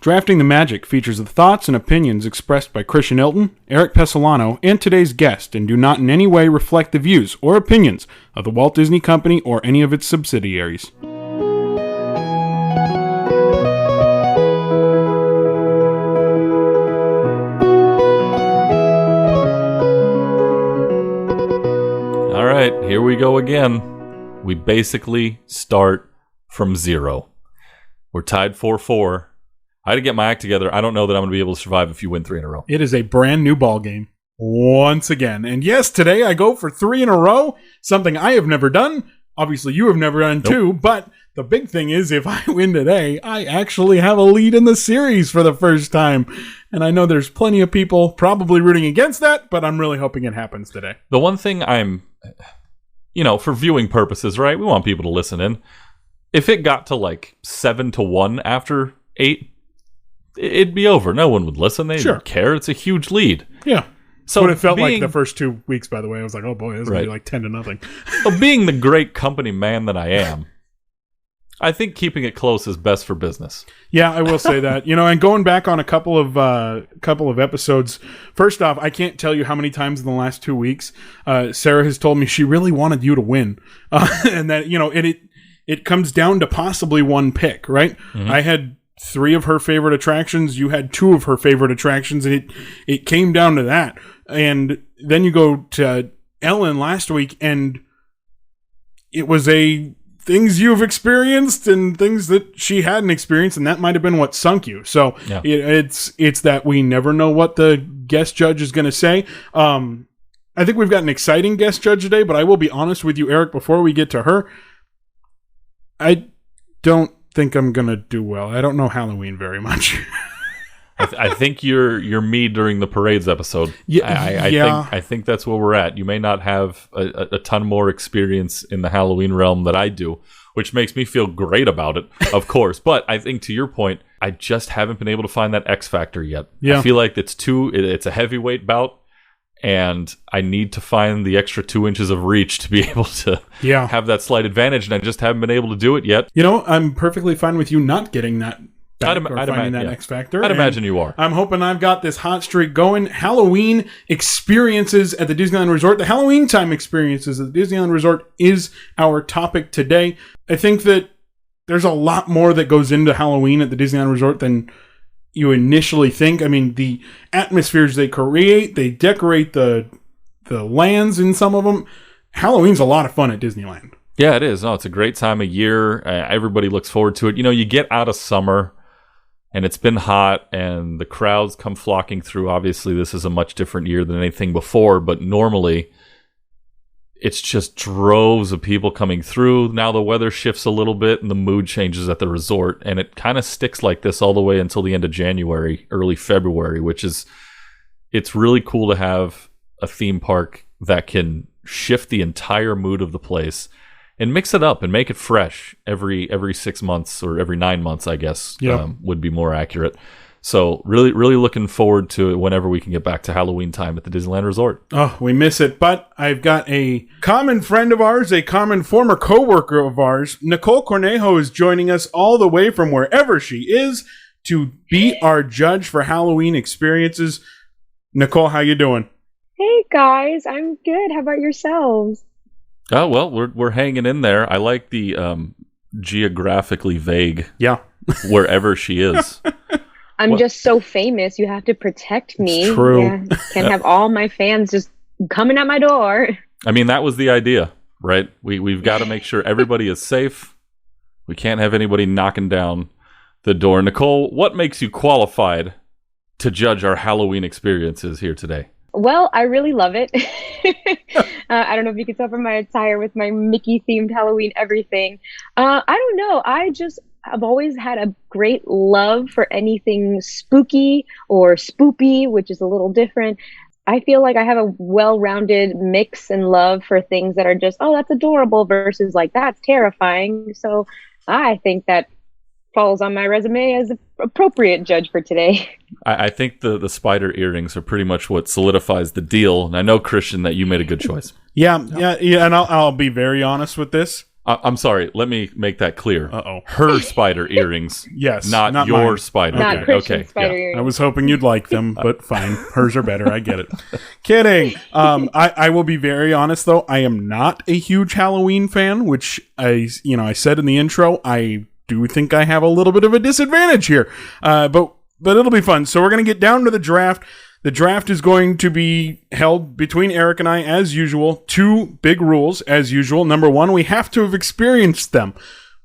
Drafting the Magic features the thoughts and opinions expressed by Christian Ilton, Eric Pessolano, and today's guest, and do not in any way reflect the views or opinions of the Walt Disney Company or any of its subsidiaries. All right, here we go again. We basically start from zero. We're tied 4-4. I had to get my act together. I don't know that I'm going to be able to survive if you win 3 in a row. It is a brand new ball game once again. And yes, today I go for 3 in a row, something I have never done. Obviously, you have never done too. But the big thing is, if I win today, I actually have a lead in the series for the first time. And I know there's plenty of people probably rooting against that, but I'm really hoping it happens today. The one thing for viewing purposes, right? We want people to listen in. If it got to like 7-1 after 8, it'd be over. No one would listen. They didn't care. It's a huge lead. Yeah. So what it felt like the first 2 weeks, by the way. I was like, oh boy, this is going to be like 10-0. Well, being the great company man that I am, I think keeping it close is best for business. Yeah, I will say that. And going back on a couple of episodes, first off, I can't tell you how many times in the last 2 weeks Sarah has told me she really wanted you to win. And that, it comes down to possibly one pick, right? Mm-hmm. I had 3 of her favorite attractions. You had 2 of her favorite attractions. And it came down to that. And then you go to Ellen last week, and it was things you've experienced and things that she hadn't experienced, and that might have been what sunk you. So yeah. It's that we never know what the guest judge is going to say. I think we've got an exciting guest judge today, but I will be honest with you, Eric, before we get to her, I don't think I'm going to do well. I don't know Halloween very much. I think you're me during the parades episode. Yeah, I think that's where we're at. You may not have a ton more experience in the Halloween realm that I do, which makes me feel great about it, of course. But I think to your point, I just haven't been able to find that X factor yet. Yeah. I feel like it's a heavyweight bout, and I need to find the extra 2 inches of reach to be able to have that slight advantage, and I just haven't been able to do it yet. I'm perfectly fine with you not getting that. I'd imagine that X Factor. I'd imagine you are. I'm hoping I've got this hot streak going. Halloween experiences at the Disneyland Resort. The Halloween time experiences at the Disneyland Resort is our topic today. I think that there's a lot more that goes into Halloween at the Disneyland Resort than you initially think. I mean, the atmospheres they create, they decorate the lands in some of them. Halloween's a lot of fun at Disneyland. Yeah, it is. No, it's a great time of year. Everybody looks forward to it. You get out of summer, and it's been hot, and the crowds come flocking through. Obviously, this is a much different year than anything before, but normally it's just droves of people coming through. Now the weather shifts a little bit, and the mood changes at the resort, and it kind of sticks like this all the way until the end of January, early February, it's really cool to have a theme park that can shift the entire mood of the place and mix it up and make it fresh every 6 months, or every 9 months, I guess, would be more accurate. So really, really looking forward to it whenever we can get back to Halloween time at the Disneyland Resort. Oh, we miss it. But I've got a common friend of ours, a common former coworker of ours. Nikole Cornejo is joining us all the way from wherever she is to be our judge for Halloween experiences. Nikole, how you doing? Hey guys, I'm good. How about yourselves? Oh, well, we're hanging in there. I like the geographically vague. Yeah. Wherever she is. I'm just so famous. You have to protect me. It's true. Yeah. Can't have all my fans just coming at my door. I mean, that was the idea, right? We've got to make sure everybody is safe. We can't have anybody knocking down the door. Nikole, what makes you qualified to judge our Halloween experiences here today? Well, I really love it. I don't know if you can tell from my attire with my Mickey-themed Halloween everything. I don't know. I've always had a great love for anything spooky or spoopy, which is a little different. I feel like I have a well-rounded mix and love for things that are just, oh, that's adorable versus like, that's terrifying. So I think that falls on my resume as an appropriate judge for today. I think the spider earrings are pretty much what solidifies the deal. And I know, Christian, that you made a good choice. Yeah. And I'll be very honest with this. I'm sorry. Let me make that clear. Uh-oh. Her spider earrings. Yes, Not your mine. spider. Not Christian's spider yeah. earrings. I was hoping you'd like them, but fine. Hers are better. I get it. Kidding. I will be very honest though. I am not a huge Halloween fan, which I said in the intro. I do think I have a little bit of a disadvantage here, but it'll be fun. So we're gonna get down to the draft. The draft is going to be held between Eric and I, as usual. 2 big rules, as usual. Number 1, we have to have experienced them,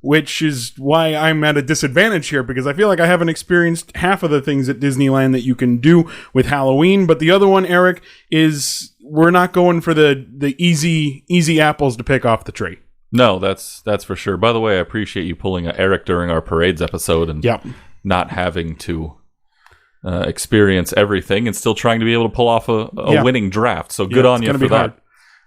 which is why I'm at a disadvantage here, because I feel like I haven't experienced half of the things at Disneyland that you can do with Halloween. But the other one, Eric, is we're not going for the easy apples to pick off the tree. No, that's for sure. By the way, I appreciate you pulling Eric during our parades episode and not having to experience everything and still trying to be able to pull off a winning draft. So good on you for that.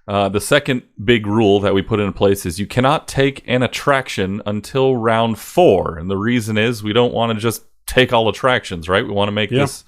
The second big rule that we put into place is you cannot take an attraction until round 4. And the reason is we don't want to just take all attractions, right? We want to make this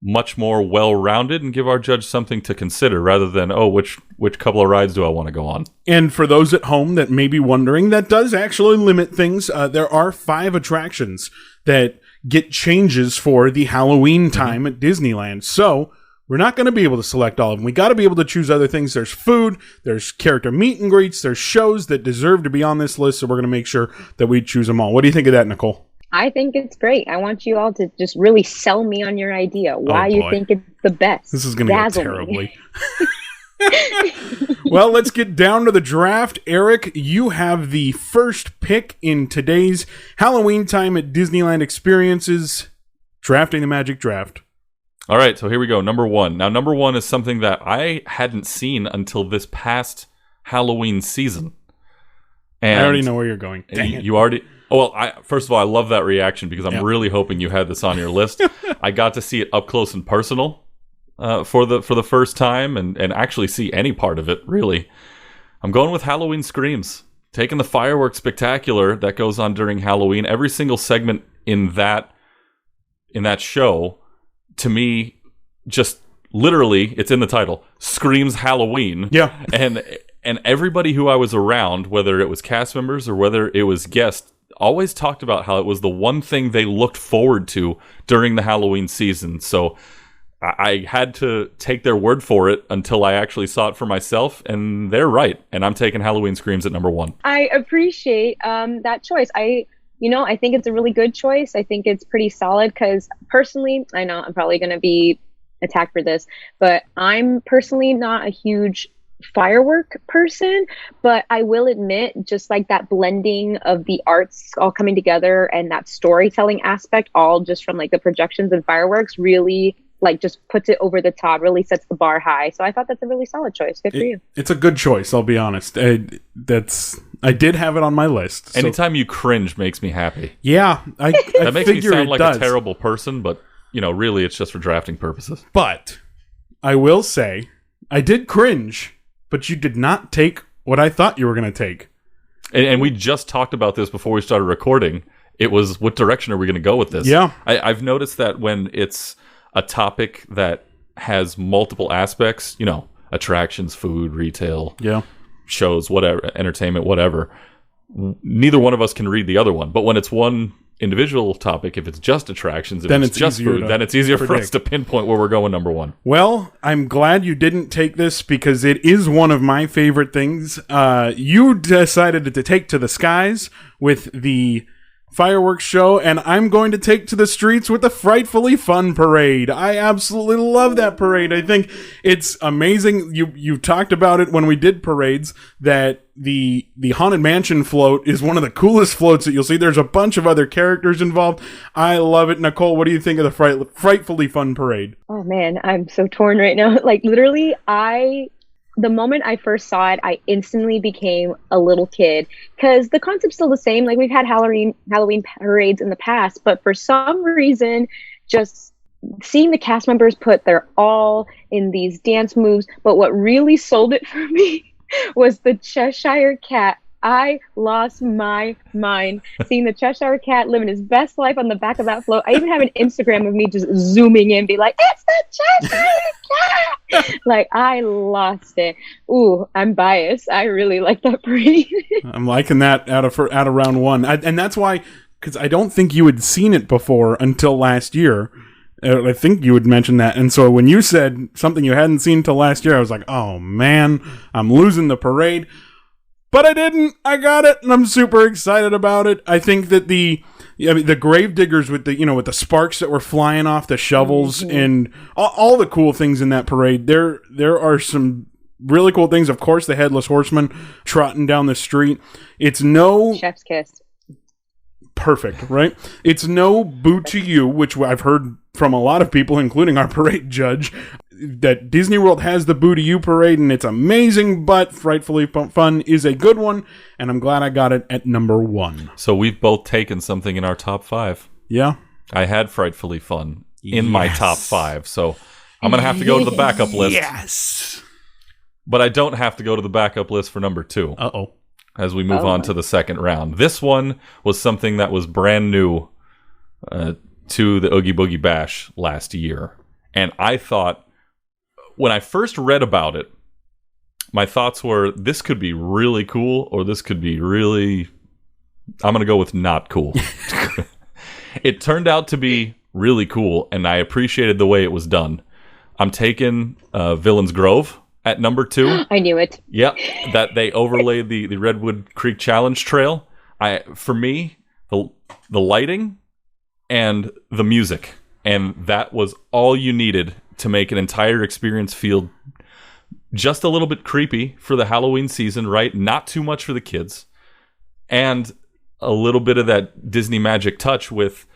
much more well-rounded and give our judge something to consider rather than, which couple of rides do I want to go on? And for those at home that may be wondering, that does actually limit things. There are 5 attractions that get changes for the Halloween time at Disneyland. So we're not going to be able to select all of them. We got to be able to choose other things. There's food, there's character meet and greets, there's shows that deserve to be on this list. So we're going to make sure that we choose them all. What do you think of that, Nikole? I think it's great. I want you all to just really sell me on your idea. Why you think it's the best. This is going to go terribly. Well, let's get down to the draft. Eric, you have the first pick in today's Halloween time at Disneyland Experiences, Drafting the Magic Draft. All right, so here we go. Number 1. Now, number 1 is something that I hadn't seen until this past Halloween season. And I already know where you're going. Dang it. You already... Well, first of all, I love that reaction because I'm really hoping you had this on your list. I got to see it up close and personal for the first time and actually see any part of it, really. I'm going with Halloween Screams. Taking the fireworks spectacular that goes on during Halloween. Every single segment in that show, to me, just literally, it's in the title, screams Halloween. Yeah. And everybody who I was around, whether it was cast members or whether it was guests, always talked about how it was the one thing they looked forward to during the Halloween season. So I had to take their word for it until I actually saw it for myself, and they're right. And I'm taking Halloween Screams at number 1. I appreciate that choice. I think it's a really good choice. I think it's pretty solid because personally, I know I'm probably going to be attacked for this, but I'm personally not a huge firework person, but I will admit, just like that blending of the arts all coming together and that storytelling aspect, all just from like the projections and fireworks, really like just puts it over the top, really sets the bar high. So I thought that's a really solid choice. Good for you. It's a good choice, I'll be honest. I did have it on my list. So. Anytime you cringe makes me happy. Yeah, that makes me sound like does. A terrible person, but really it's just for drafting purposes. But I will say, I did cringe. But you did not take what I thought you were going to take. And we just talked about this before we started recording. It was, what direction are we going to go with this? Yeah. I've noticed that when it's a topic that has multiple aspects, attractions, food, retail, shows, whatever, entertainment, whatever, neither one of us can read the other one. But when it's one individual topic, if it's just attractions, if then it's just food, then it's easier for us to pinpoint where we're going number 1. Well, I'm glad you didn't take this because it is one of my favorite things. You decided to take to the skies with the fireworks show, and I'm going to take to the streets with the Frightfully Fun Parade. I absolutely love that parade. I think it's amazing. You talked about it when we did parades, that the Haunted Mansion float is one of the coolest floats that you'll see. There's a bunch of other characters involved. I love it. Nikole, what do you think of the Frightfully Fun Parade? Oh man, I'm so torn right now. Like literally, the moment I first saw it, I instantly became a little kid because the concept's still the same. Like we've had Halloween parades in the past, but for some reason, just seeing the cast members put their all in these dance moves. But what really sold it for me was the Cheshire Cat I lost my mind seeing the Cheshire Cat living his best life on the back of that float. I even have an Instagram of me just zooming in, be like, it's the Cheshire Cat! Like, I lost it. Ooh, I'm biased. I really like that parade. I'm liking that out of round one. And that's why, because I don't think you had seen it before until last year. I think you had mentioned that. And so when you said something you hadn't seen till last year, I was like, oh man, I'm losing the parade. But I didn't. I got it, and I'm super excited about it. I think that the grave diggers with the sparks that were flying off the shovels and all the cool things in that parade. There are some really cool things. Of course, the headless horseman trotting down the street. It's no chef's kiss. Perfect, right? It's no boo to you, which I've heard from a lot of people, including our parade judge, that Disney World has the Boo to You parade, and it's amazing, but Frightfully Fun is a good one, and I'm glad I got it at number 1. So we've both taken something in our top 5. Yeah. I had Frightfully Fun in my top 5, so I'm going to have to go to the backup list. Yes. But I don't have to go to the backup list for number 2. Uh-oh. As we move on to the second round. This one was something that was brand new to the Oogie Boogie Bash last year. And I thought, when I first read about it, my thoughts were, this could be really cool, or this could be really, I'm going to go with not cool. It turned out to be really cool, and I appreciated the way it was done. I'm taking Villains Grove at number 2. I knew it. Yep, that they overlaid the Redwood Creek Challenge Trail. For me, the lighting and the music, and that was all you needed to make an entire experience feel just a little bit creepy for the Halloween season, right? Not too much for the kids, and a little bit of that Disney magic touch with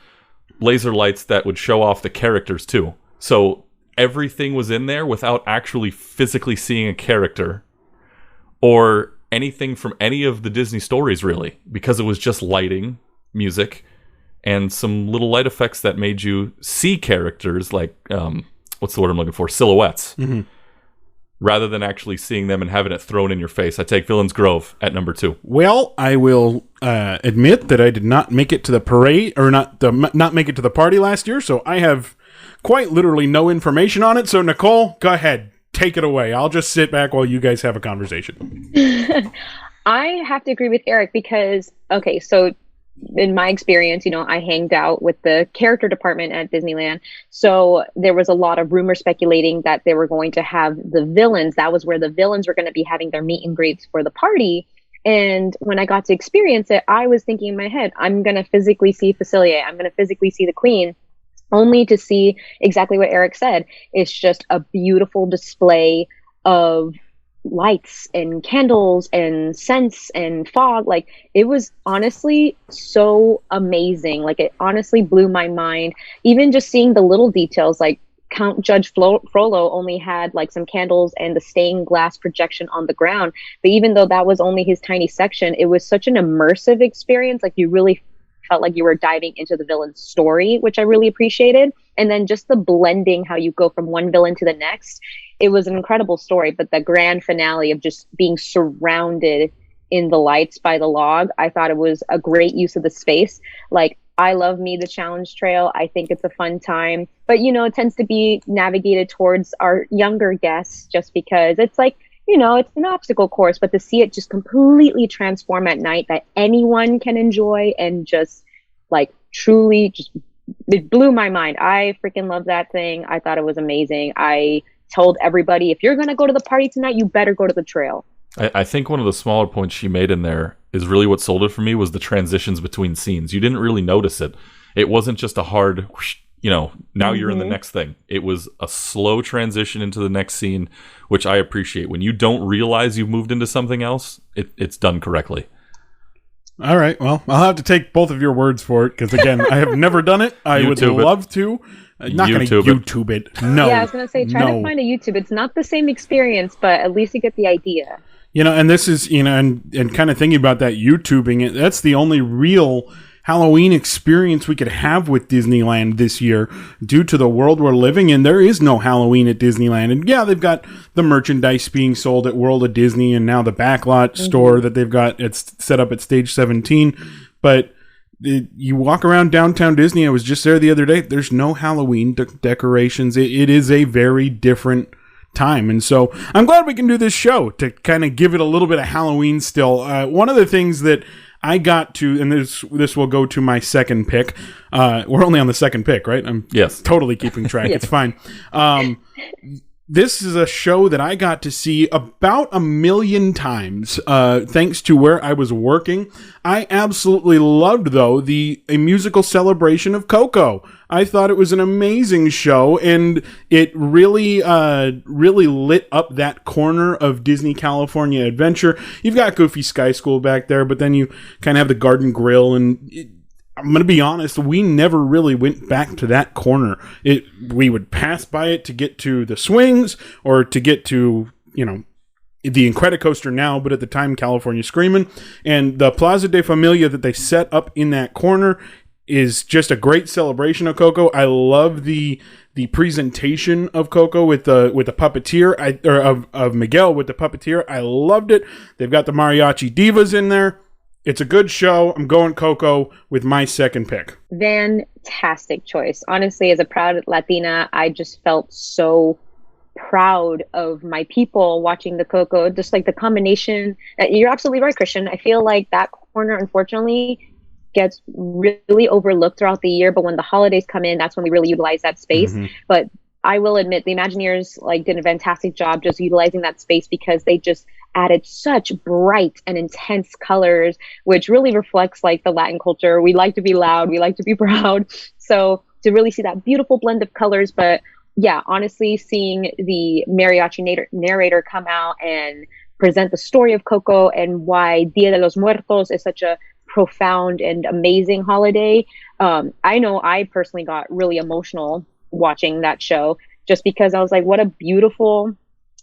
laser lights that would show off the characters too. So everything was in there without actually physically seeing a character or anything from any of the Disney stories, really, because it was just lighting, music, and some little light effects that made you see characters like, what's the word I'm looking for? Silhouettes. Mm-hmm. Rather than actually seeing them and having it thrown in your face. I take Villains Grove at number 2. Well, I will admit that I did not make it to the parade, or not make it to the party last year, so I have quite literally no information on it. So, Nikole, go ahead. Take it away. I'll just sit back while you guys have a conversation. I have to agree with Eric because, okay, so in my experience, I hanged out with the character department at Disneyland. So there was a lot of rumor speculating that they were going to have the villains. That was where the villains were going to be having their meet and greets for the party. And when I got to experience it, I was thinking in my head, I'm going to physically see Facilier. I'm going to physically see the Queen, only to see exactly what Eric said. It's just a beautiful display of lights and candles and scents and fog. Like, it was honestly so amazing. Like, it honestly blew my mind. Even just seeing the little details, like Count Judge Frollo only had like some candles and the stained glass projection on the ground. But even though that was only his tiny section, it was such an immersive experience. Like, you really felt like you were diving into the villain's story, which I really appreciated. And then just the blending, how you go from one villain to the next. It was an incredible story, but the grand finale of just being surrounded in the lights by the log, I thought it was a great use of the space. Like, I love the challenge trail. I think it's a fun time, but it tends to be navigated towards our younger guests just because it's like, it's an obstacle course, but to see it just completely transform at night that anyone can enjoy and just like truly just, it blew my mind. I freaking love that thing. I thought it was amazing. I told everybody, if you're going to go to the party tonight, you better go to the trail. I think one of the smaller points she made in there is really what sold it for me was the transitions between scenes. You didn't really notice it. It wasn't just a hard, now you're in the next thing. It was a slow transition into the next scene, which I appreciate. When you don't realize you've moved into something else, it's done correctly. All right. Well, I'll have to take both of your words for it because, again, I have never done it. I would love to. Not going to YouTube it. No. Yeah, I was going to say, try to find a YouTube. It's not the same experience, but at least you get the idea. And this is, and kind of thinking about that YouTubing, that's the only real Halloween experience we could have with Disneyland this year. Due to the world we're living in, there is no Halloween at Disneyland. And yeah, they've got the merchandise being sold at World of Disney and now the backlot store that they've got it's set up at Stage 17. But you walk around downtown Disney, I was just there the other day, there's no Halloween decorations. It is a very different time. And so I'm glad we can do this show to kind of give it a little bit of Halloween still. One of the things that I got to, and this will go to my second pick. We're only on the second pick, right? I'm totally keeping track. It's fine. This is a show that I got to see about 1 million times, thanks to where I was working. I absolutely loved, though, a musical celebration of Coco. I thought it was an amazing show, and it really lit up that corner of Disney California Adventure. You've got Goofy Sky School back there, but then you kind of have the Garden Grill, and I'm going to be honest, we never really went back to that corner. We would pass by it to get to the swings or to get to, the Incredicoaster now, but at the time, California Screamin'. And the Plaza de Familia that they set up in that corner is just a great celebration of Coco. I love the presentation of Coco with the puppeteer, of Miguel with the puppeteer. I loved it. They've got the mariachi divas in there. It's a good show. I'm going Coco with my second pick. Fantastic choice. Honestly, as a proud Latina, I just felt so proud of my people watching the Coco. Just like the combination. You're absolutely right, Christian. I feel like that corner, unfortunately, gets really overlooked throughout the year. But when the holidays come in, that's when we really utilize that space. But I will admit, the Imagineers did a fantastic job just utilizing that space because they just added such bright and intense colors, which really reflects the Latin culture. We like to be loud. We like to be proud. So to really see that beautiful blend of colors. But yeah, honestly, seeing the mariachi narrator come out and present the story of Coco and why Dia de los Muertos is such a profound and amazing holiday. I know I personally got really emotional watching that show just because I was like, what a beautiful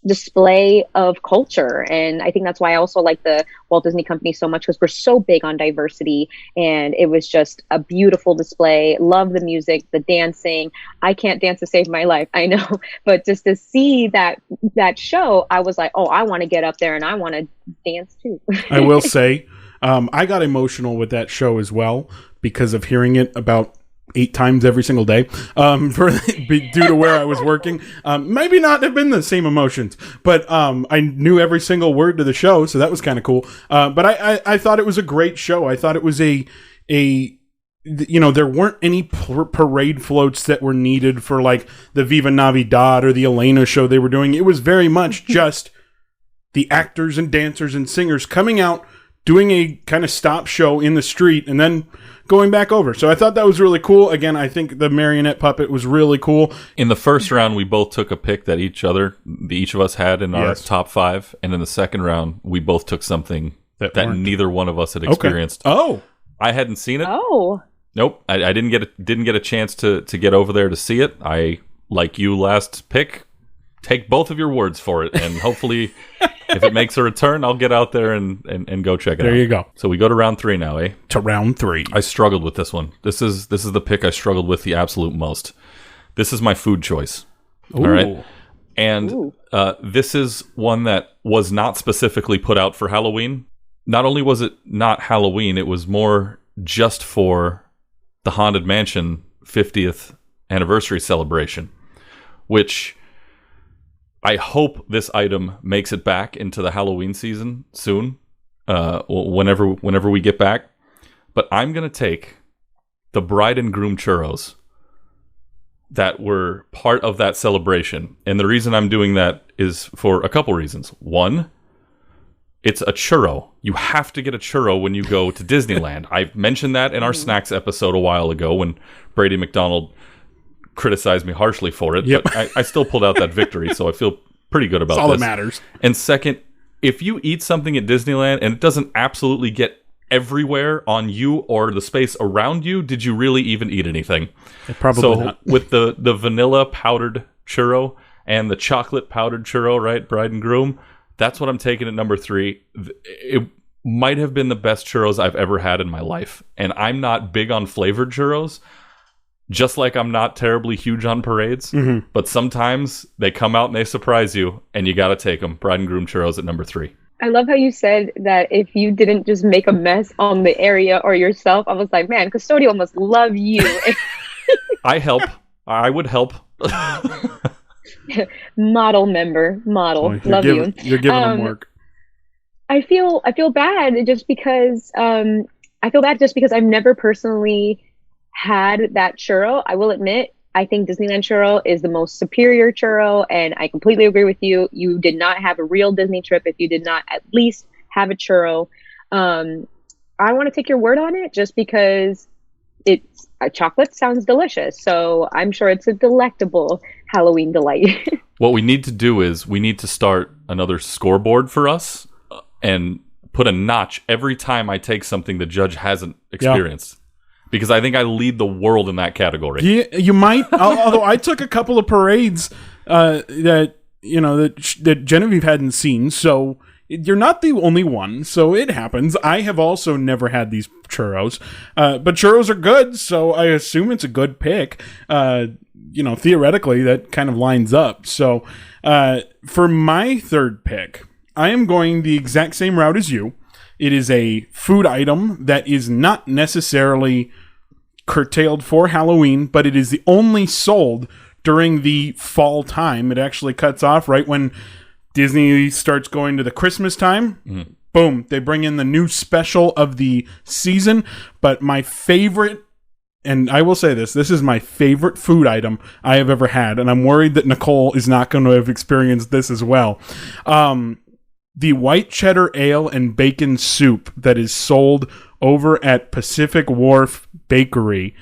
display of culture. And I think that's why I also like the Walt Disney Company so much, because we're so big on diversity, and it was just a beautiful display. Love the music, the dancing. I can't dance to save my life, I know, but just to see that show, I was like, oh, I want to get up there and I want to dance too. I will say, I got emotional with that show as well because of hearing it about 8 times every single day, due to where I was working. Maybe not have been the same emotions, but I knew every single word to the show, so that was kind of cool. But I thought it was a great show. I thought it was there weren't any parade floats that were needed for the Viva Navidad or the Elena show they were doing. It was very much just the actors and dancers and singers coming out, doing a kind of stop show in the street, and then going back over. So I thought that was really cool. Again, I think the marionette puppet was really cool. In the first round, we both took a pick that each of us had in our top 5. And in the second round, we both took something that neither one of us had experienced. Okay. Oh, I hadn't seen it. Oh, nope. I didn't get a chance to get over there to see it. I, like you last pick, take both of your words for it, and hopefully if it makes a return, I'll get out there and go check it out. There you go. So we go to round 3 now, eh? To round 3. I struggled with this one. This is the pick I struggled with the absolute most. This is my food choice. Ooh. All right. And this is one that was not specifically put out for Halloween. Not only was it not Halloween, it was more just for the Haunted Mansion 50th anniversary celebration, which I hope this item makes it back into the Halloween season soon, whenever we get back. But I'm going to take the bride and groom churros that were part of that celebration. And the reason I'm doing that is for a couple reasons. One, it's a churro. You have to get a churro when you go to Disneyland. I mentioned that in our snacks episode a while ago when Brady McDonald criticized me harshly for it. Yep. But I still pulled out that victory, so I feel pretty good about That's all this. that matters. And second, if you eat something at Disneyland and it doesn't absolutely get everywhere on you or the space around you, did you really even eat anything? Probably not. With the vanilla powdered churro and the chocolate powdered churro, right, bride and groom, that's what I'm taking at number 3. might have been the best churros I've ever had in my life. And I'm not big on flavored churros, just like I'm not terribly huge on parades. Mm-hmm. But sometimes they come out and they surprise you, and you got to take them. Bride and groom churros at number 3. I love how you said that if you didn't just make a mess on the area or yourself, I was like, man, Custodial must love you. I help. I would help. Model member. Love you. You're giving them work. I feel bad just because I've never personally had that churro. I will admit, I think Disneyland churro is the most superior churro, and I completely agree with you. You did not have a real Disney trip if you did not at least have a churro. I want to take your word on it just because it's chocolate sounds delicious. So I'm sure it's a delectable Halloween delight. What we need to do is we need to start another scoreboard for us and put a notch every time I take something the judge hasn't experienced. Yeah. Because I think I lead the world in that category. Yeah, you might. Although I took a couple of parades that Genevieve hadn't seen, so you're not the only one. So it happens. I have also never had these churros, but churros are good, so I assume it's a good pick. Theoretically, that kind of lines up. So for my third pick, I am going the exact same route as you. It is a food item that is not necessarily curtailed for Halloween, but it is the only sold during the fall time. It actually cuts off right when Disney starts going to the Christmas time. Mm. Boom, they bring in the new special of the season. But my favorite, and I will say this is my favorite food item I have ever had, and I'm worried that Nikole is not going to have experienced this as well. The white cheddar ale and bacon soup that is sold over at Pacific Wharf Bakery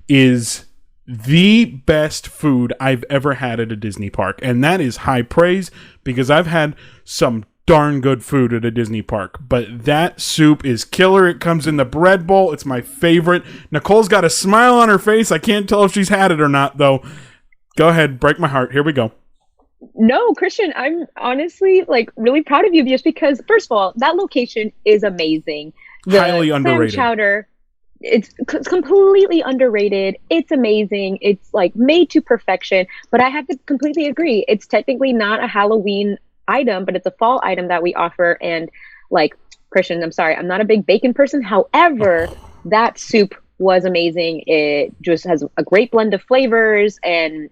is the best food I've ever had at a Disney park. And that is high praise because I've had some darn good food at a Disney park. But that soup is killer. It comes in the bread bowl. It's my favorite. Nicole's got a smile on her face. I can't tell if she's had it or not, though. Go ahead. Break my heart. Here we go. No, Christian, I'm honestly really proud of you just because, first of all, that location is amazing. The highly underrated. Clam chowder, it's completely underrated. It's amazing. It's made to perfection. But I have to completely agree. It's technically not a Halloween item, but it's a fall item that we offer. And Christian, I'm sorry, I'm not a big bacon person. However, that soup was amazing. It just has a great blend of flavors and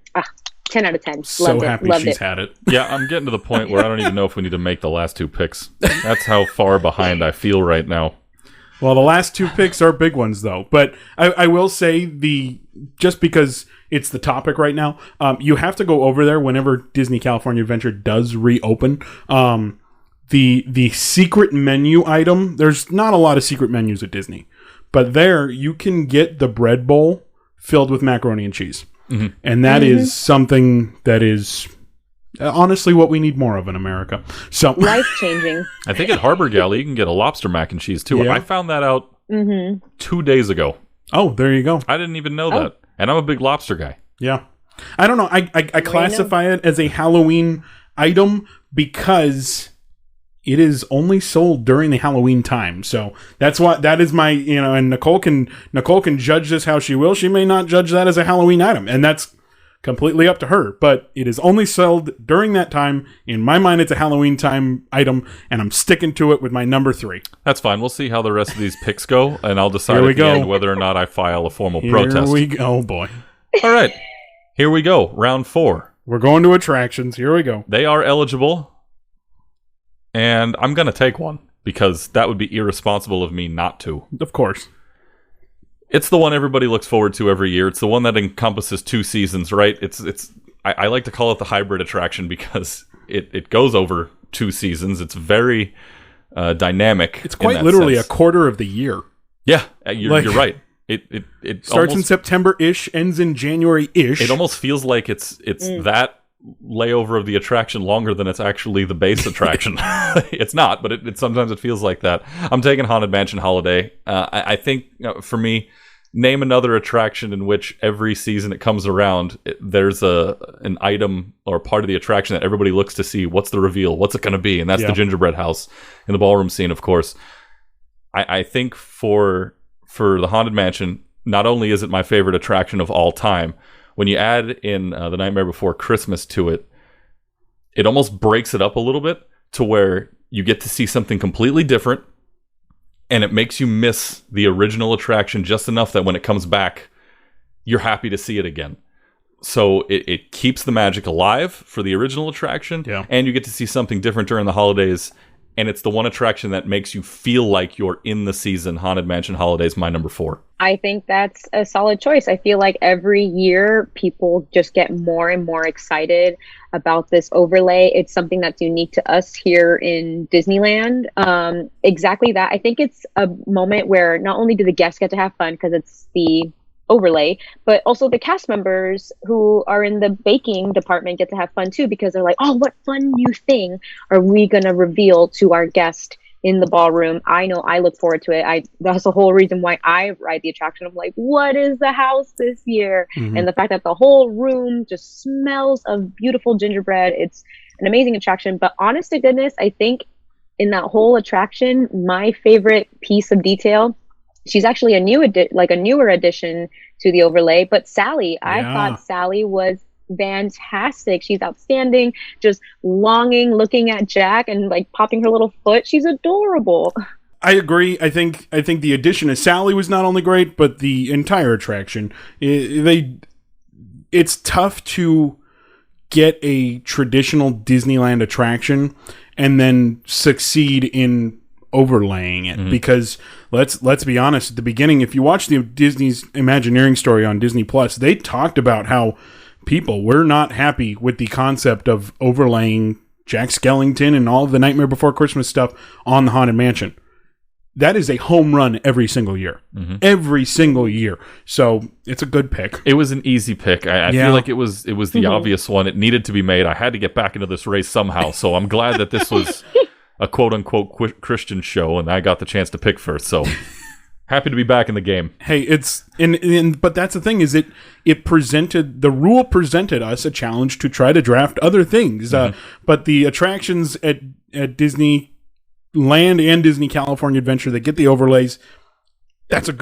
10 out of 10. So happy she's had it. Yeah, I'm getting to the point where I don't even know if we need to make the last 2 picks. That's how far behind I feel right now. Well, the last 2 picks are big ones, though. But I will say just because it's the topic right now, you have to go over there whenever Disney California Adventure does reopen. The secret menu item, there's not a lot of secret menus at Disney. But there, you can get the bread bowl filled with macaroni and cheese. Mm-hmm. And that is something that is honestly what we need more of in America. So life-changing. I think at Harbor Galley you can get a lobster mac and cheese too. Yeah. I found that out 2 days ago. Oh, there you go. I didn't even know that. And I'm a big lobster guy. Yeah. I don't know. I classify it as a Halloween item because it is only sold during the Halloween time. So that is my, and Nikole can judge this how she will. She may not judge that as a Halloween item, and that's completely up to her, but it is only sold during that time. In my mind, it's a Halloween time item, and I'm sticking to it with my number 3. That's fine. We'll see how the rest of these picks go, and I'll decide at the end whether or not I file a formal protest. Here we go. Oh, boy. All right. Here we go. Round 4. We're going to attractions. Here we go. They are eligible. And I'm going to take one because that would be irresponsible of me not to. Of course. It's the one everybody looks forward to every year. It's the one that encompasses 2 seasons, right? I like to call it the hybrid attraction because it goes over 2 seasons. It's very dynamic. It's quite literally a quarter of the year. Yeah, you're right. It starts in September-ish, ends in January-ish. It almost feels like it's that layover of the attraction longer than it's actually the base attraction. It's not, but it sometimes it feels like that. I'm taking Haunted Mansion Holiday. I think for me, name another attraction in which every season it comes around, there's an item or part of the attraction that everybody looks to see. What's the reveal? What's it going to be? And that's the gingerbread house in the ballroom scene, of course. I think for the Haunted Mansion, not only is it my favorite attraction of all time, when you add in the Nightmare Before Christmas to it, it almost breaks it up a little bit to where you get to see something completely different, and it makes you miss the original attraction just enough that when it comes back, you're happy to see it again. So it keeps the magic alive for the original attraction, and you get to see something different during the holidays, and it's the one attraction that makes you feel like you're in the season. Haunted Mansion Holidays, my number 4. I think that's a solid choice. I feel like every year people just get more and more excited about this overlay. It's something that's unique to us here in Disneyland. Exactly that. I think it's a moment where not only do the guests get to have fun because it's the overlay, but also the cast members who are in the baking department get to have fun too, because they're like, oh, what fun new thing are we going to reveal to our guest in the ballroom? I know I look forward to it. That's the whole reason why I ride the attraction. I'm like, what is the house this year? And the fact that the whole room just smells of beautiful gingerbread. It's an amazing attraction. But honest to goodness, I think in that whole attraction, my favorite piece of detail, she's actually a newer addition to the overlay, but Sally, I thought Sally was fantastic. She's outstanding, just looking at Jack and like popping her little foot. She's adorable. I agree. I think the addition of Sally was not only great, but the entire attraction. It's tough to get a traditional Disneyland attraction and then succeed in overlaying it, because let's be honest, at the beginning, if you watch the Disney's Imagineering story on Disney Plus, they talked about how people were not happy with the concept of overlaying Jack Skellington and all of the Nightmare Before Christmas stuff on the Haunted Mansion. That is a home run every single year. Every single year. So it's a good pick. It was an easy pick. I feel like it was the obvious one. It needed to be made. I had to get back into this race somehow. So I'm glad that this was a quote-unquote Christian show, and I got the chance to pick first, so happy to be back in the game. Hey, it's but that's the thing, is the rule presented us a challenge to try to draft other things, but the attractions at Disneyland and Disney California Adventure that get the overlays, that's a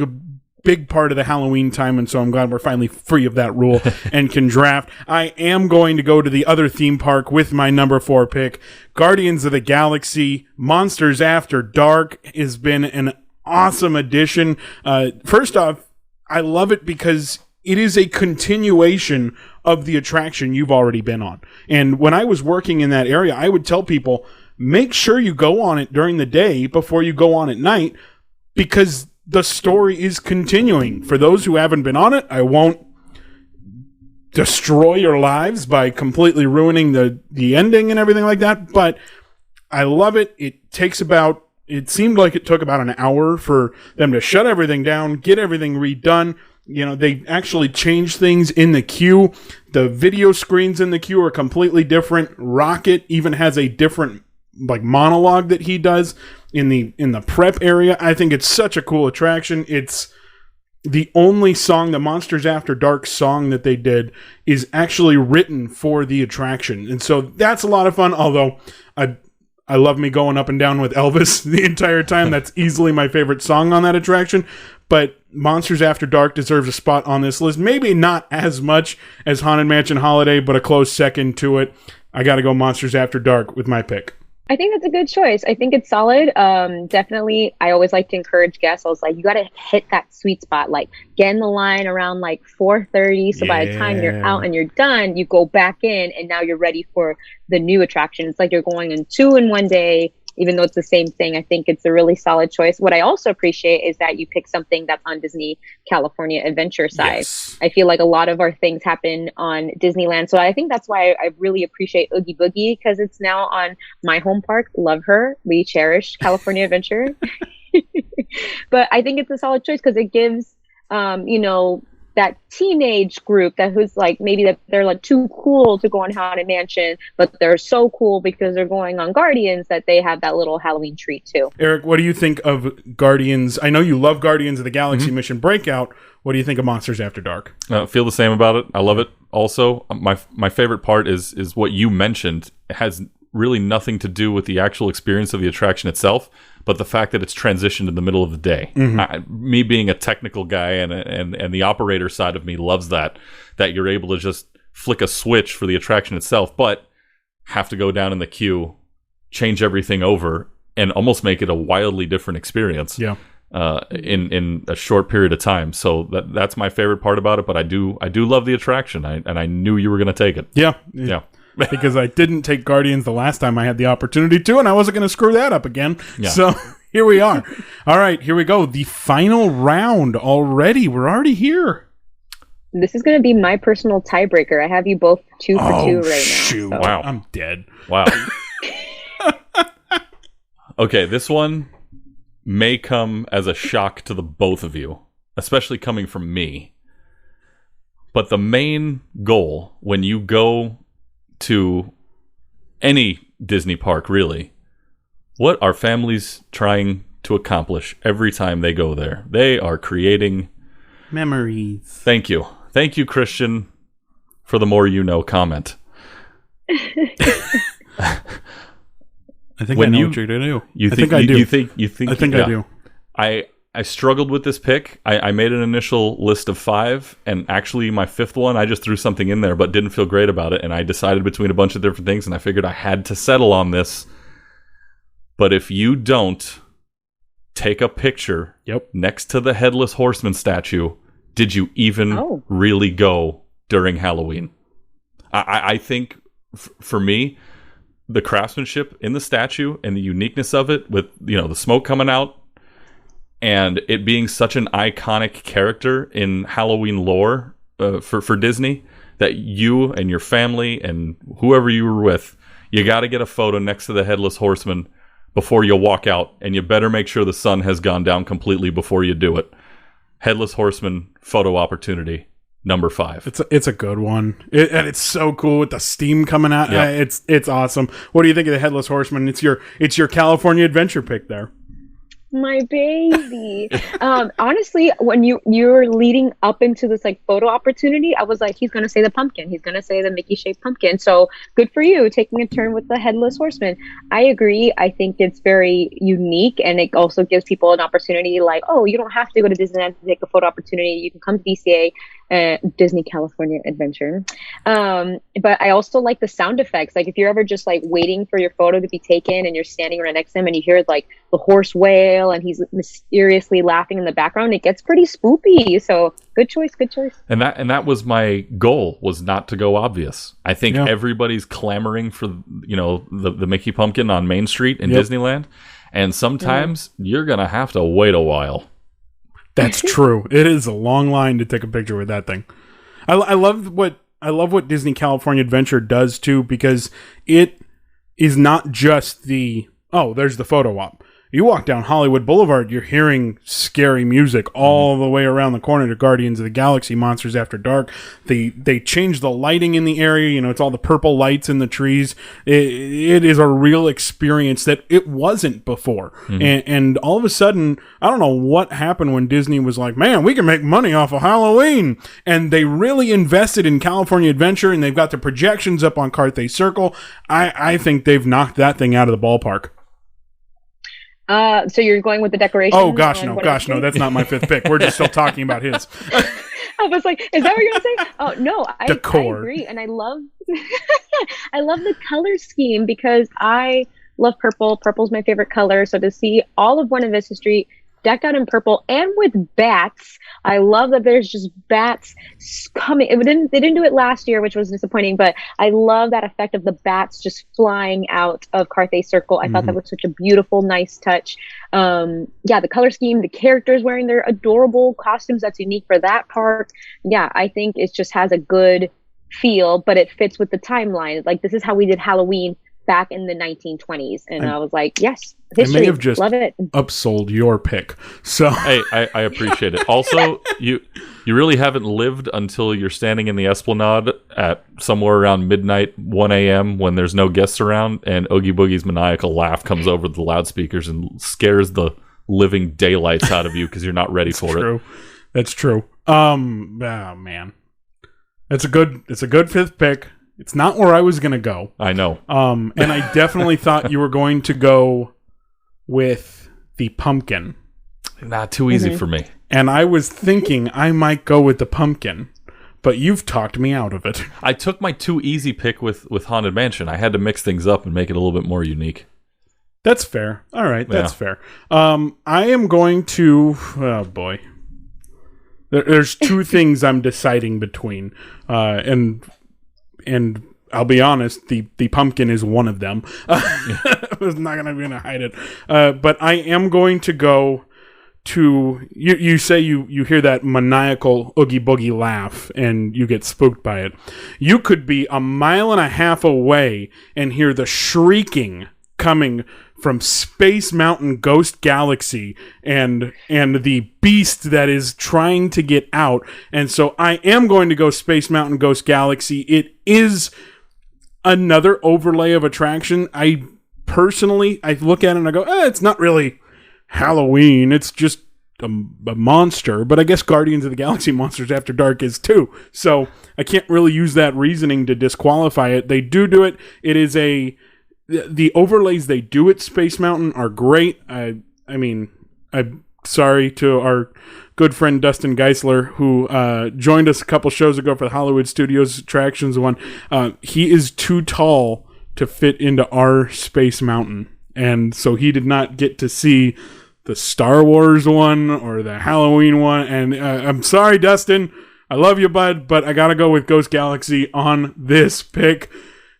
big part of the Halloween time, and so I'm glad we're finally free of that rule and can draft. I am going to go to the other theme park with my number 4 pick. Guardians of the Galaxy Monsters After Dark has been an awesome addition. First off, I love it because it is a continuation of the attraction you've already been on. And when I was working in that area, I would tell people, make sure you go on it during the day before you go on at night, because the story is continuing. For those who haven't been on it, I won't destroy your lives by completely ruining the ending and everything like that, but I love it. It seemed like it took about an hour for them to shut everything down, get everything redone. You know, they actually changed things in the queue. The video screens in the queue are completely different. Rocket even has a different monologue that he does in the prep area. I think it's such a cool attraction. It's the only song, the Monsters After Dark song that they did, is actually written for the attraction. And so that's a lot of fun, although I love me going up and down with Elvis the entire time. That's easily my favorite song on that attraction. But Monsters After Dark deserves a spot on this list. Maybe not as much as Haunted Mansion Holiday, but a close second to it. I got to go Monsters After Dark with my pick. I think that's a good choice. I think it's solid. Definitely, I always like to encourage guests. I was like, you got to hit that sweet spot. Like, get in the line around 4:30. So by the time you're out and you're done, you go back in, and now you're ready for the new attraction. It's like you're going in 2 in one day, even though it's the same thing. I think it's a really solid choice. What I also appreciate is that you pick something that's on Disney California Adventure side. Yes. I feel like a lot of our things happen on Disneyland. So I think that's why I really appreciate Oogie Boogie, because it's now on my home park. Love her. We cherish California Adventure. But I think it's a solid choice because it gives, that teenage group who's maybe that they're too cool to go on Haunted Mansion, but they're so cool because they're going on Guardians that they have that little Halloween treat too. Eric, what do you think of Guardians? I know you love Guardians of the Galaxy Mission Breakout. What do you think of Monsters After Dark? Feel the same about it. I love it. Also, my favorite part is what you mentioned. It has really nothing to do with the actual experience of the attraction itself, but the fact that it's transitioned in the middle of the day. Me being a technical guy and the operator side of me loves that you're able to just flick a switch for the attraction itself, but have to go down in the queue, change everything over, and almost make it a wildly different experience. Yeah. In a short period of time. So that's my favorite part about it, but I do love the attraction. And I knew you were going to take it. Yeah. Yeah. Because I didn't take Guardians the last time I had the opportunity to, and I wasn't going to screw that up again. Yeah. So here we are. All right, here we go. The final round already. We're already here. This is going to be my personal tiebreaker. I have you both 2 for 2 right now. Shoot. So. Wow. I'm dead. Wow. Okay, this one may come as a shock to the both of you, especially coming from me. But the main goal when you go to any Disney park, really, what are families trying to accomplish every time they go there? They are creating memories. Thank you. Thank you, Christian, for the more you know comment. I think I know what you're going to do. You think I do. You think I think I do. I struggled with this pick. I made an initial list of 5, and actually my 5th one, I just threw something in there but didn't feel great about it, and I decided between a bunch of different things, and I figured I had to settle on this. But if you don't take a picture next to the Headless Horseman statue, did you even really go during Halloween? I think, for me, the craftsmanship in the statue and the uniqueness of it with, the smoke coming out and it being such an iconic character in Halloween lore for Disney that you and your family and whoever you were with, you got to get a photo next to the Headless Horseman before you walk out, and you better make sure the sun has gone down completely before you do it. Headless Horseman photo opportunity. Number 5. It's a good one, and it's so cool with the steam coming out. Yep. It's awesome. What do you think of the Headless Horseman? It's your California Adventure pick there. My baby. Honestly, when you were leading up into this photo opportunity, I was like, he's gonna say the pumpkin. He's gonna say the Mickey shaped pumpkin. So good for you taking a turn with the Headless Horseman. I agree. I think it's very unique, and it also gives people an opportunity. You don't have to go to Disneyland to take a photo opportunity. You can come to DCA. Disney California Adventure. But I also like the sound effects. If you're ever just waiting for your photo to be taken and you're standing right next to him and you hear the horse wail and he's mysteriously laughing in the background, it gets pretty spoopy. So good choice. And that was my goal, was not to go obvious. I think everybody's clamoring for the Mickey Pumpkin on Main Street in Disneyland, and sometimes you're gonna have to wait a while. That's true. It is a long line to take a picture with that thing. I love what Disney California Adventure does too, because it is not just there's the photo op. You walk down Hollywood Boulevard, you're hearing scary music all the way around the corner to Guardians of the Galaxy Monsters After Dark. They changed the lighting in the area. It's all the purple lights in the trees. It is a real experience that it wasn't before. And all of a sudden, I don't know what happened when Disney was like, man, we can make money off of Halloween. And they really invested in California Adventure, and they've got the projections up on Carthay Circle. I think they've knocked that thing out of the ballpark. So you're going with the decoration? Oh gosh, no, that's not my 5th pick. We're just still talking about his. I was like, is that what you're gonna say? Oh no, I agree, and I love I love the color scheme because I love purple. Purple's my favorite color. So to see all of Buena Vista Street decked out in purple and with bats. I love that there's just bats coming. They didn't do it last year, which was disappointing, but I love that effect of the bats just flying out of Carthay Circle. I thought that was such a beautiful, nice touch. The color scheme, the characters wearing their adorable costumes, that's unique for that park. Yeah, I think it just has a good feel, but it fits with the timeline. This is how we did Halloween back in the 1920s, and I was like, yes, history. I may have just love it. Upsold your pick. So hey, I appreciate it. Also, you really haven't lived until you're standing in the Esplanade at somewhere around midnight, 1 a.m. when there's no guests around, and Oogie Boogie's maniacal laugh comes over the loudspeakers and scares the living daylights out of you because you're not ready for it. That's true. Oh man, it's a good 5th pick. It's not where I was going to go. I know. And I definitely thought you were going to go with the pumpkin. Not too easy for me. And I was thinking I might go with the pumpkin, but you've talked me out of it. I took my too easy pick with Haunted Mansion. I had to mix things up and make it a little bit more unique. That's fair. All right, that's fair. I am going to... Oh, boy. There's two things I'm deciding between. And I'll be honest, the pumpkin is one of them. I was not going to hide it. But I am going to go to... You say you hear that maniacal Oogie Boogie laugh and you get spooked by it. You could be a mile and a half away and hear the shrieking coming from Space Mountain Ghost Galaxy and the beast that is trying to get out. And so I am going to go Space Mountain Ghost Galaxy. It is another overlay of attraction. I look at it and I go, it's not really Halloween. It's just a monster. But I guess Guardians of the Galaxy Monsters After Dark is too. So I can't really use that reasoning to disqualify it. They do it. It is the overlays they do at Space Mountain are great. I mean, I'm sorry to our good friend Dustin Geisler, who joined us a couple shows ago for the Hollywood Studios Attractions one. He is too tall to fit into our Space Mountain, and so he did not get to see the Star Wars one or the Halloween one. And I'm sorry, Dustin. I love you, bud, but I gotta go with Ghost Galaxy on this pick.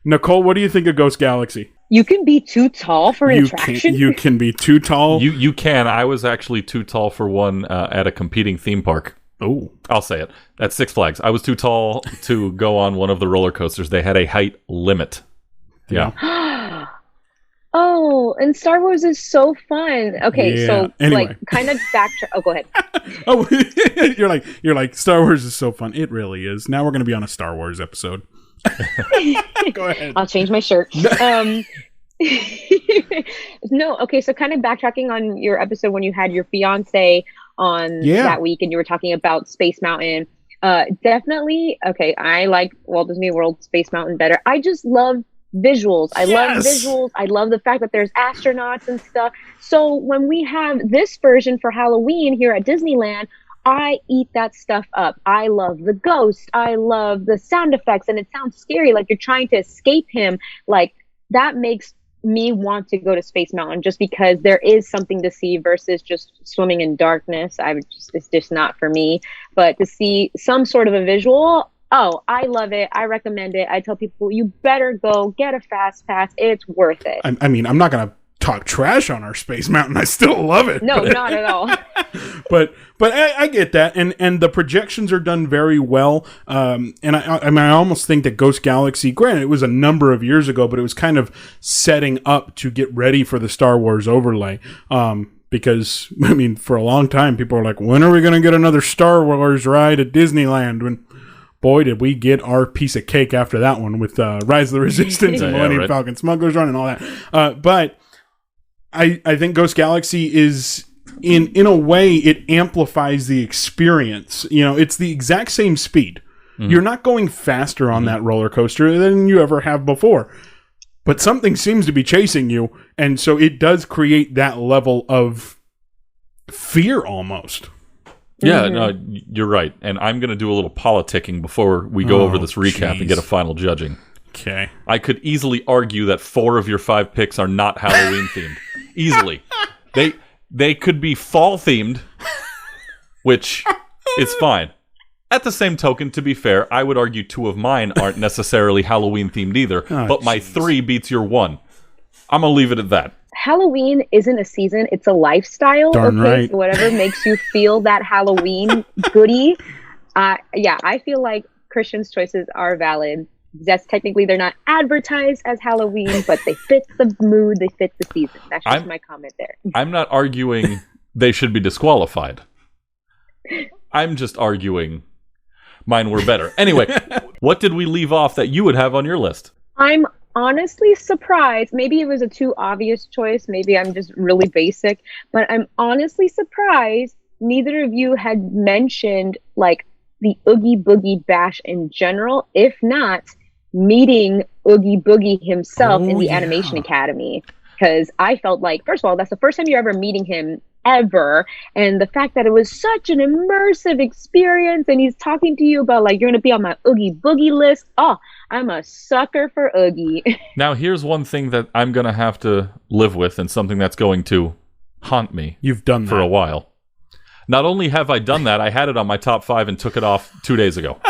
Nikole, what do you think of Ghost Galaxy? You can be too tall for an attraction? You can be too tall? You can. I was actually too tall for one at a competing theme park. Oh. I'll say it. At Six Flags. I was too tall to go on one of the roller coasters. They had a height limit. Yeah. Oh, and Star Wars is so fun. Okay, so anyway. like kind of backtrack. Oh, go ahead. Oh, you're like Star Wars is so fun. It really is. Now we're going to be on a Star Wars episode. Go ahead. I'll change my shirt. No, okay, so kind of backtracking on your episode when you had your fiance on that week and you were talking about Space Mountain. Definitely, okay, I like Walt Disney World Space Mountain better. I just love visuals. I love visuals. I love the fact that there's astronauts and stuff. So when we have this version for Halloween here at Disneyland, I eat that stuff up. I love the ghost. I love the sound effects, and it sounds scary, like you're trying to escape him. Like, that makes me want to go to Space Mountain just because there is something to see versus just swimming in darkness. It's just not for me. But to see some sort of a visual, I love it. I recommend it. I tell people, you better go get a fast pass. It's worth it. I mean, I'm not going to talk trash on our Space Mountain. I still love it. No, not at all. but I get that, and the projections are done very well. And I almost think that Ghost Galaxy, granted, it was a number of years ago, but it was kind of setting up to get ready for the Star Wars overlay. Because I mean, for a long time, people are like, "When are we going to get another Star Wars ride at Disneyland?" When boy, did we get our piece of cake after that one with Rise of the Resistance and Millennium Falcon Smuggler's Run and all that. But I think Ghost Galaxy is, in a way, it amplifies the experience. You know, it's the exact same speed. Mm-hmm. You're not going faster on that roller coaster than you ever have before. But something seems to be chasing you, and so it does create that level of fear almost. Yeah, no, you're right. And I'm going to do a little politicking before we go over this recap and get a final judging. Okay. I could easily argue that 4 of your 5 picks are not Halloween themed. Easily. They could be fall themed, which is fine. At the same token, to be fair, I would argue 2 of mine aren't necessarily Halloween themed either, but my 3 beats your 1. I'm going to leave it at that. Halloween isn't a season, it's a lifestyle. Darn right. So whatever makes you feel that Halloween goodie. I feel like Christian's choices are valid. Yes, technically they're not advertised as Halloween, but they fit the mood, they fit the season. That's just my comment there. I'm not arguing they should be disqualified. I'm just arguing mine were better. Anyway, what did we leave off that you would have on your list? I'm honestly surprised. Maybe it was a too obvious choice. Maybe I'm just really basic. But I'm honestly surprised neither of you had mentioned like the Oogie Boogie Bash in general. If not, meeting Oogie Boogie himself in the Animation Academy. because I felt like, first of all, that's the first time you're ever meeting him ever. And the fact that it was such an immersive experience and he's talking to you about like, you're going to be on my Oogie Boogie list. Oh, I'm a sucker for Oogie. Now, here's one thing that I'm going to have to live with and something that's going to haunt me. You've done that for a while. Not only have I done that, I had it on my top 5 and took it off 2 days ago.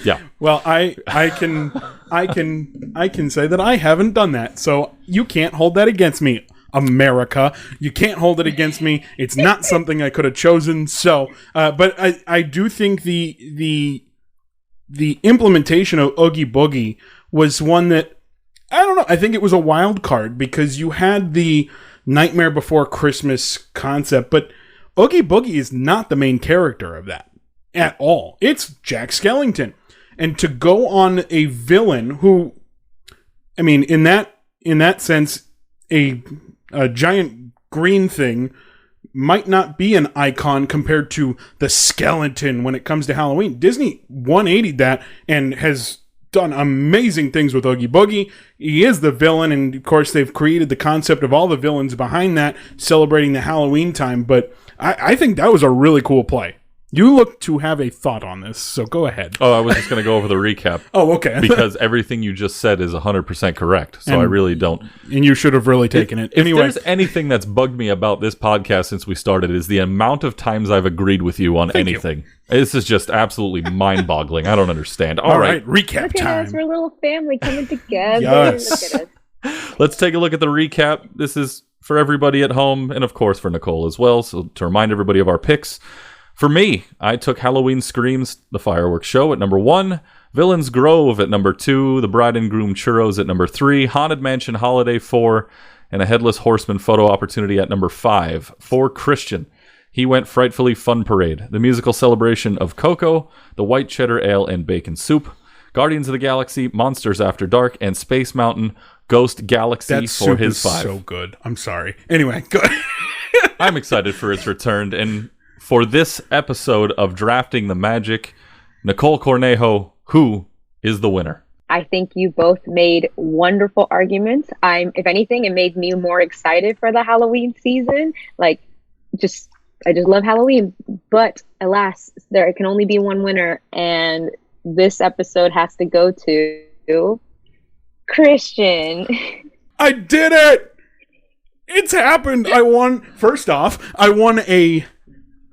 Yeah. Well, I can say that I haven't done that. So you can't hold that against me, America. You can't hold it against me. It's not something I could have chosen. So, but I do think the implementation of Oogie Boogie was one that, I don't know, I think it was a wild card because you had the Nightmare Before Christmas concept, but Oogie Boogie is not the main character of that at all. It's Jack Skellington. And to go on a villain who, I mean, in that sense, a giant green thing might not be an icon compared to the skeleton when it comes to Halloween. Disney 180'd that and has done amazing things with Oogie Boogie. He is the villain, and of course they've created the concept of all the villains behind that, celebrating the Halloween time, but I think that was a really cool play. You look to have a thought on this, so go ahead. Oh, I was just going to go over the recap. Oh, okay. Because everything you just said is 100% correct, so I really don't. And you should have really taken it. Anyway, if there's anything that's bugged me about this podcast since we started is the amount of times I've agreed with you on anything. This is just absolutely mind-boggling. I don't understand. All right, recap Look time. at us, we're a little family coming together. Yes. Look at us. Let's take a look at the recap. This is for everybody at home, and of course for Nikole as well, so to remind everybody of our picks. For me, I took Halloween Screams, the fireworks show, at number 1, Villains Grove at number 2, The Bride and Groom Churros at number 3, Haunted Mansion Holiday 4, and a Headless Horseman photo opportunity at number 5. For Christian, he went Frightfully Fun Parade, the musical celebration of Coco, the White Cheddar Ale and Bacon Soup, Guardians of the Galaxy, Monsters After Dark, and Space Mountain Ghost Galaxy that for soup his is 5. so good. I'm sorry. Anyway, go ahead. I'm excited for its return, and for this episode of Drafting the Magic, Nikole Cornejo, who is the winner? I think you both made wonderful arguments. If anything, it made me more excited for the Halloween season. I just love Halloween. But alas, there can only be one winner, and this episode has to go to Christian. I did it! It's happened! I won. First off, I won a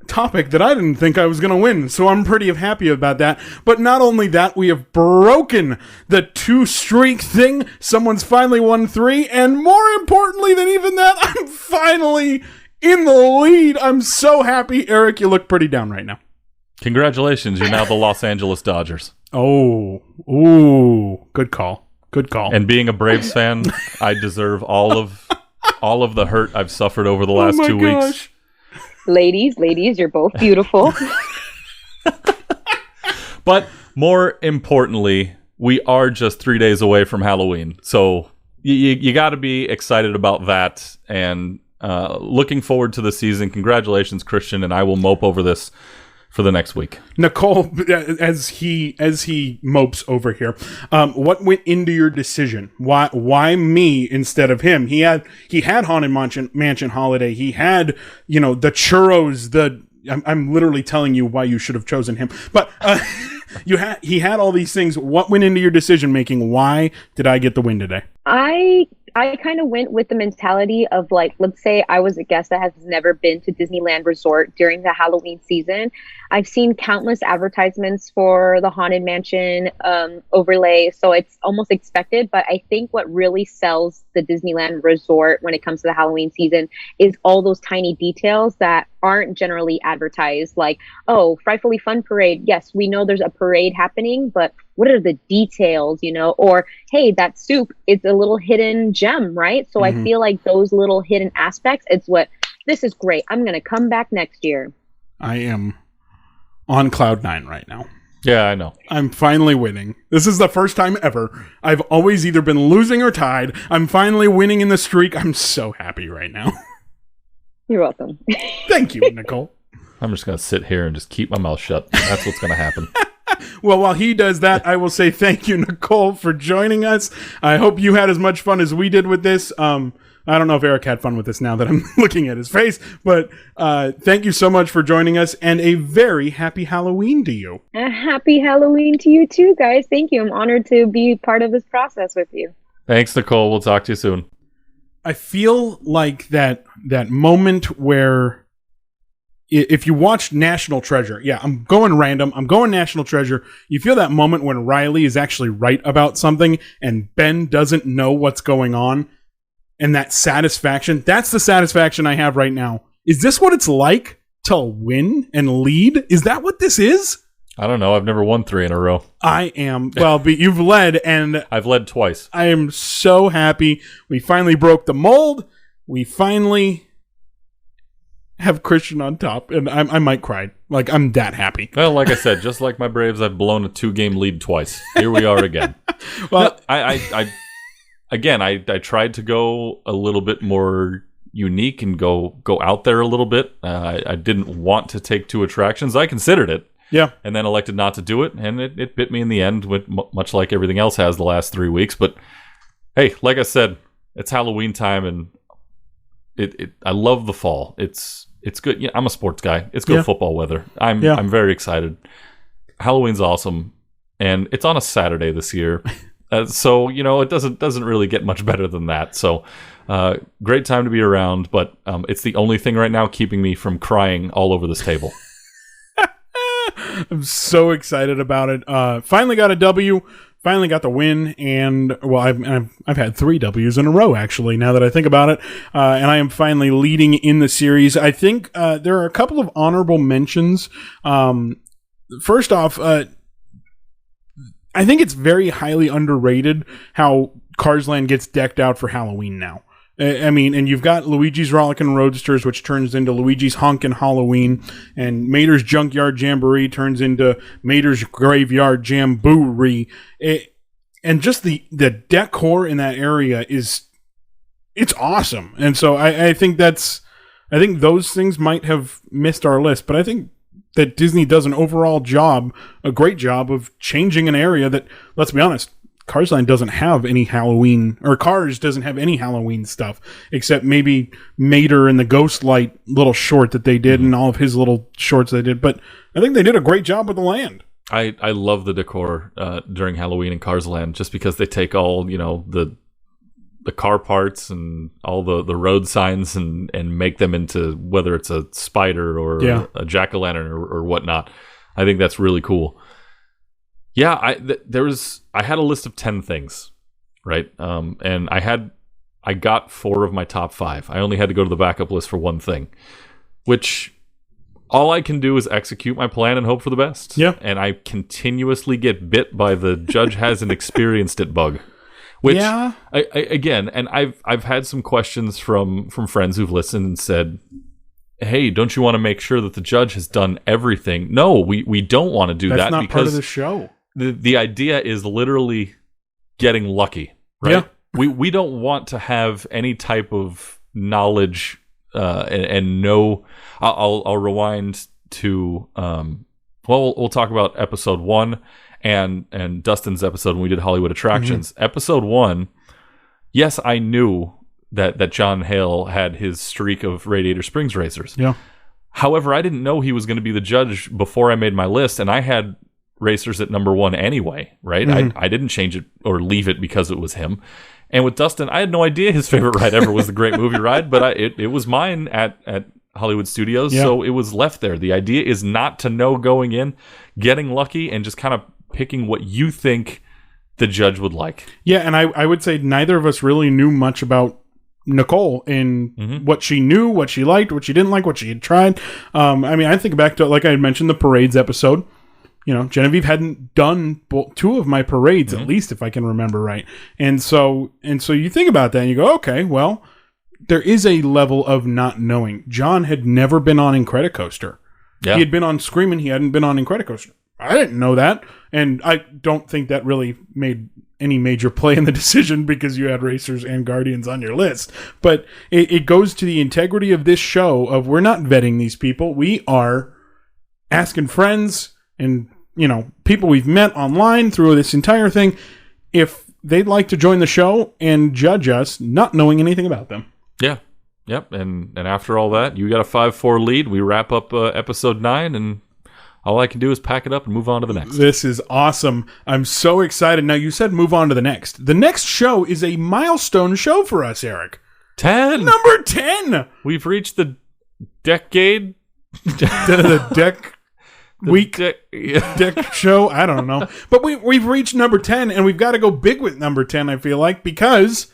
topic that I didn't think I was going to win, so I'm pretty happy about that. But not only that, we have broken the 2-streak thing. Someone's finally won 3, and more importantly than even that, I'm finally in the lead. I'm so happy. Eric, you look pretty down right now. Congratulations, you're now the Los Angeles Dodgers. Oh, ooh, good call. Good call. And being a Braves fan, I deserve all of the hurt I've suffered over the last 2 weeks. Ladies, you're both beautiful. But more importantly, we are just 3 days away from Halloween. So you got to be excited about that and looking forward to the season. Congratulations, Christian, and I will mope over this for the next week. Nikole, as he mopes over here, what went into your decision? Why me instead of him? He had Haunted Mansion Holiday. He had, the churros. I'm literally telling you why you should have chosen him. But he had all these things. What went into your decision making? Why did I get the win today? I kind of went with the mentality of let's say I was a guest that has never been to Disneyland Resort during the Halloween season. I've seen countless advertisements for the Haunted Mansion overlay, so it's almost expected. But I think what really sells the Disneyland Resort when it comes to the Halloween season is all those tiny details that aren't generally advertised. Like, oh, Frightfully Fun Parade. Yes, we know there's a parade happening, but what are the details, Or, hey, that soup, it's a little hidden gem, right? So I feel like those little hidden aspects, this is great. I'm going to come back next year. I am on cloud 9 right now. Yeah, I know. I'm finally winning. This is the first time ever. I've always either been losing or tied. I'm finally winning in the streak. I'm so happy right now. You're welcome. Thank you, Nikole. I'm just going to sit here and just keep my mouth shut. That's what's going to happen. Well, while he does that, I will say thank you, Nikole, for joining us. I hope you had as much fun as we did with this. I don't know if Eric had fun with this now that I'm looking at his face, but thank you so much for joining us, and a very happy Halloween to you. A happy Halloween to you too, guys. Thank you. I'm honored to be part of this process with you. Thanks, Nikole. We'll talk to you soon. I feel like that moment where if you watch National Treasure, yeah, I'm going random, I'm going National Treasure, you feel that moment when Riley is actually right about something and Ben doesn't know what's going on, and that satisfaction, that's the satisfaction I have right now. Is this what it's like to win and lead? Is that what this is? I don't know. I've never won 3 in a row. I am. Well, but you've led, and I've led twice. I am so happy. We finally broke the mold. We finally have Christian on top, and I might cry. Like, I'm that happy. Well, like I said, just like my Braves, I've blown a 2-game lead twice. Here we are again. Well, no, I tried to go a little bit more unique and go out there a little bit. I didn't want to take 2 attractions. I considered it. Yeah. And then elected not to do it, and it bit me in the end, with much like everything else has the last 3 weeks. But hey, like I said, it's Halloween time, and I love the fall. It's good. Yeah, I'm a sports guy. It's good football weather. I'm very excited. Halloween's awesome, and it's on a Saturday this year. So, it doesn't really get much better than that. So, great time to be around, but it's the only thing right now keeping me from crying all over this table. I'm so excited about it. Finally got a W. Finally got the win, and well, I've had 3 W's in a row actually. Now that I think about it, and I am finally leading in the series. I think there are a couple of honorable mentions. First off, I think it's very highly underrated how Cars Land gets decked out for Halloween now. I mean, and you've got Luigi's Rollickin' Roadsters, which turns into Luigi's Honkin' Halloween, and Mater's Junkyard Jamboree turns into Mater's Graveyard Jamboree. And just the decor in that area it's awesome. And so I think those things might have missed our list, but I think that Disney does an overall job, a great job of changing an area that, let's be honest, Cars Land doesn't have any Halloween, or Cars doesn't have any Halloween stuff, except maybe Mater and the Ghost Light little short that they did, and all of his little shorts they did. But I think they did a great job with the land. I love the decor during Halloween in Cars Land, just because they take all, the car parts and all the road signs and make them into, whether it's a spider or a jack-o'-lantern or whatnot. I think that's really cool. Yeah, I had a list of 10 things, right? And I got 4 of my top 5. I only had to go to the backup list for one thing, which all I can do is execute my plan and hope for the best. Yeah. And I continuously get bit by the judge hasn't experienced it bug. Which, again, and I've had some questions from friends who've listened and said, hey, don't you want to make sure that the judge has done everything? No, we don't want to do that. That's not because part of the show. The idea is literally getting lucky, right? Yeah. We don't want to have any type of knowledge and know. I'll rewind to we'll talk about episode 1 and Dustin's episode when we did Hollywood Attractions. Mm-hmm. Episode 1, yes, I knew that John Hale had his streak of Radiator Springs racers. Yeah. However, I didn't know he was going to be the judge before I made my list, and I had racers at number 1 anyway, right? Mm-hmm. I didn't change it or leave it because it was him. And with Dustin, I had no idea his favorite ride ever was the Great Movie Ride, but it was mine at Hollywood Studios, so it was left there. The idea is not to know going in, getting lucky, and just kind of picking what you think the judge would like. Yeah, and I would say neither of us really knew much about Nikole in what she knew, what she liked, what she didn't like, what she had tried. I mean, I think back to, like I had mentioned, the parades episode. Genevieve hadn't done 2 of my parades, at least, if I can remember right. And so you think about that and you go, okay, well, there is a level of not knowing. John had never been on Incredicoaster. Yeah. He had been on Screamin', he hadn't been on Incredicoaster. I didn't know that, and I don't think that really made any major play in the decision because you had Racers and Guardians on your list. But it goes to the integrity of this show of we're not vetting these people. We are asking friends and people we've met online through this entire thing, if they'd like to join the show and judge us not knowing anything about them. Yeah. Yep. And after all that, you got a 5-4 lead. We wrap up episode 9, and all I can do is pack it up and move on to the next. This is awesome. I'm so excited. Now, you said move on to the next. The next show is a milestone show for us, Eric. 10. Number 10. We've reached the decade. the deck week deck show. I don't know. But we've reached number 10, and we've got to go big with number 10, I feel like, because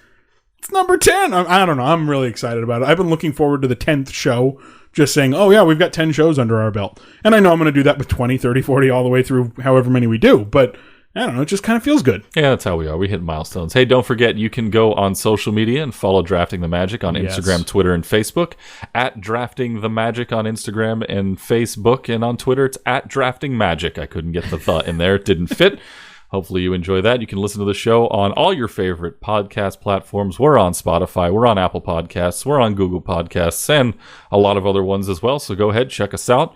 it's number 10. I don't know. I'm really excited about it. I've been looking forward to the 10th show, just saying, oh, yeah, we've got 10 shows under our belt. And I know I'm going to do that with 20, 30, 40, all the way through however many we do. But I don't know. It just kind of feels good. Yeah, that's how we are. We hit milestones. Hey, don't forget, you can go on social media and follow Drafting the Magic on Instagram, Twitter, and Facebook. At Drafting the Magic on Instagram and Facebook. And on Twitter, it's at Drafting Magic. I couldn't get the thought in there. It didn't fit. Hopefully you enjoy that. You can listen to the show on all your favorite podcast platforms. We're on Spotify. We're on Apple Podcasts. We're on Google Podcasts and a lot of other ones as well. So go ahead, check us out.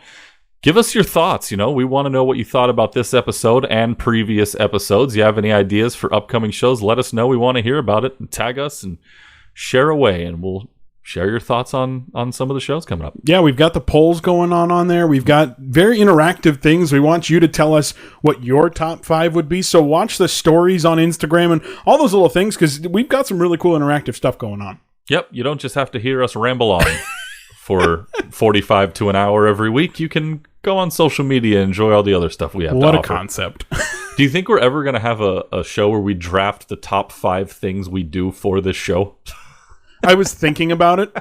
Give us your thoughts. We want to know what you thought about this episode and previous episodes. You have any ideas for upcoming shows? Let us know. We want to hear about it. And tag us and share away, and we'll share your thoughts on some of the shows coming up. Yeah, we've got the polls going on there. We've got very interactive things. We want you to tell us what your top 5 would be. So watch the stories on Instagram and all those little things, because we've got some really cool interactive stuff going on. Yep, you don't just have to hear us ramble on for 45 to an hour every week. You can go on social media and enjoy all the other stuff we have to offer. What a concept. Do you think we're ever going to have a show where we draft the top 5 things we do for this show? I was thinking about it,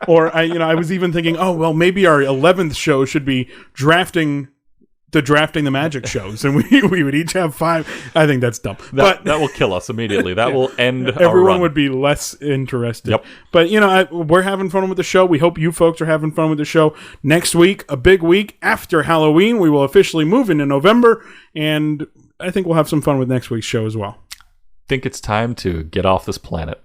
or I was even thinking, oh well, maybe our 11th show should be drafting the Magic shows, and we would each have 5. I think that's dumb. That will kill us immediately. That will end. Everyone would be less interested. Yep. But we're having fun with the show. We hope you folks are having fun with the show. Next week, a big week after Halloween, we will officially move into November, and I think we'll have some fun with next week's show as well. I think it's time to get off this planet.